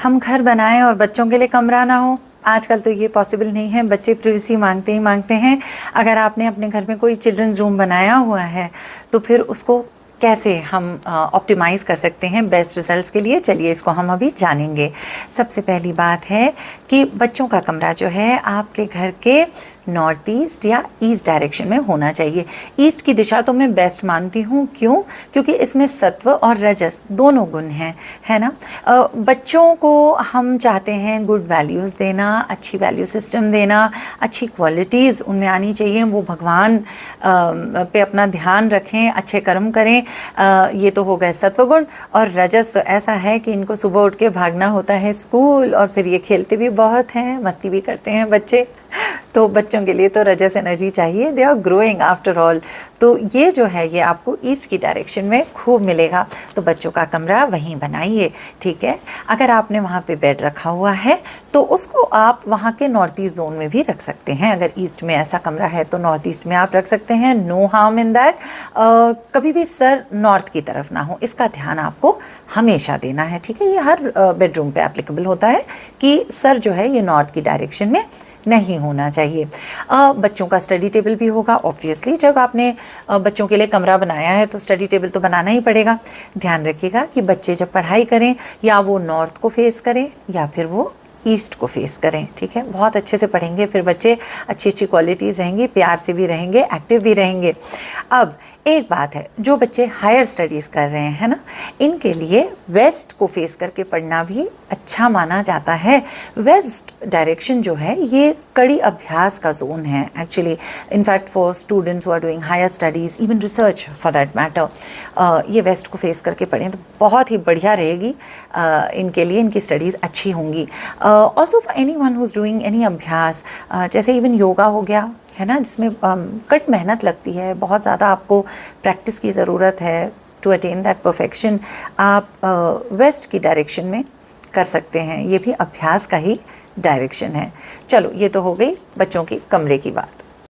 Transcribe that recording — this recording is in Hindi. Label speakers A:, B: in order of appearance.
A: हम घर बनाएं और बच्चों के लिए कमरा ना हो, आजकल तो ये पॉसिबल नहीं है। बच्चे प्रिवेसी मांगते ही मांगते हैं। अगर आपने अपने घर में कोई चिल्ड्रंस रूम बनाया हुआ है तो फिर उसको कैसे हम ऑप्टिमाइज़ कर सकते हैं बेस्ट रिजल्ट्स के लिए, चलिए इसको हम अभी जानेंगे। सबसे पहली बात है कि बच्चों का कमरा जो है आपके घर के नॉर्थ ईस्ट या ईस्ट डायरेक्शन में होना चाहिए। ईस्ट की दिशा तो मैं बेस्ट मानती हूँ, क्यों? क्योंकि इसमें सत्व और रजस दोनों गुण हैं, है ना। बच्चों को हम चाहते हैं गुड वैल्यूज़ देना, अच्छी वैल्यू सिस्टम देना, अच्छी क्वालिटीज़ उनमें आनी चाहिए, वो भगवान पे अपना ध्यान रखें, अच्छे कर्म करें। ये तो हो गए सत्व गुण। और रजस ऐसा है कि इनको सुबह उठ के भागना होता है स्कूल, और फिर ये खेलते भी बहुत हैं, मस्ती भी करते हैं बच्चे। तो बच्चों के लिए तो रजस एनर्जी चाहिए, they are growing after all. तो ये जो है ये आपको ईस्ट की डायरेक्शन में खूब मिलेगा। तो बच्चों का कमरा वहीं बनाइए, ठीक है। अगर आपने वहाँ पे बेड रखा हुआ है तो उसको आप वहाँ के नॉर्थ ईस्ट जोन में भी रख सकते हैं। अगर ईस्ट में ऐसा कमरा है तो नॉर्थ ईस्ट में आप रख सकते हैं, नो हार्म इन दैट। कभी भी सर नॉर्थ की तरफ ना हो, इसका ध्यान आपको हमेशा देना है, ठीक है। ये हर बेडरूम पे एप्लीकेबल होता है कि सर जो है ये नॉर्थ की डायरेक्शन में नहीं होना चाहिए। बच्चों का स्टडी टेबल भी होगा ऑब्वियसली। जब आपने बच्चों के लिए कमरा बनाया है तो स्टडी टेबल तो बनाना ही पड़ेगा। ध्यान रखिएगा कि बच्चे जब पढ़ाई करें या वो नॉर्थ को फेस करें या फिर वो ईस्ट को फेस करें, ठीक है। बहुत अच्छे से पढ़ेंगे फिर बच्चे, अच्छी अच्छी क्वालिटीज़ रहेंगी, प्यार से भी रहेंगे, एक्टिव भी रहेंगे। अब एक बात है, जो बच्चे हायर स्टडीज़ कर रहे हैं ना, इनके लिए वेस्ट को फेस करके पढ़ना भी अच्छा माना जाता है। वेस्ट डायरेक्शन जो है ये कड़ी अभ्यास का जोन है actually. In fact for students who are doing higher studies, even research for that matter, ये वेस्ट को फेस करके पढ़ें तो बहुत ही बढ़िया रहेगी इनके लिए, इनकी स्टडीज़ अच्छी होंगी। Also for any one who is doing any अभ्यास, जैसे इवन योगा हो गया, है ना, जिसमें कट मेहनत लगती है, बहुत ज़्यादा आपको प्रैक्टिस की ज़रूरत है टू अटेन दैट परफेक्शन। आप वेस्ट की डायरेक्शन में कर सकते हैं, ये भी अभ्यास का ही डायरेक्शन है। चलो, ये तो हो गई बच्चों की कमरे की बात।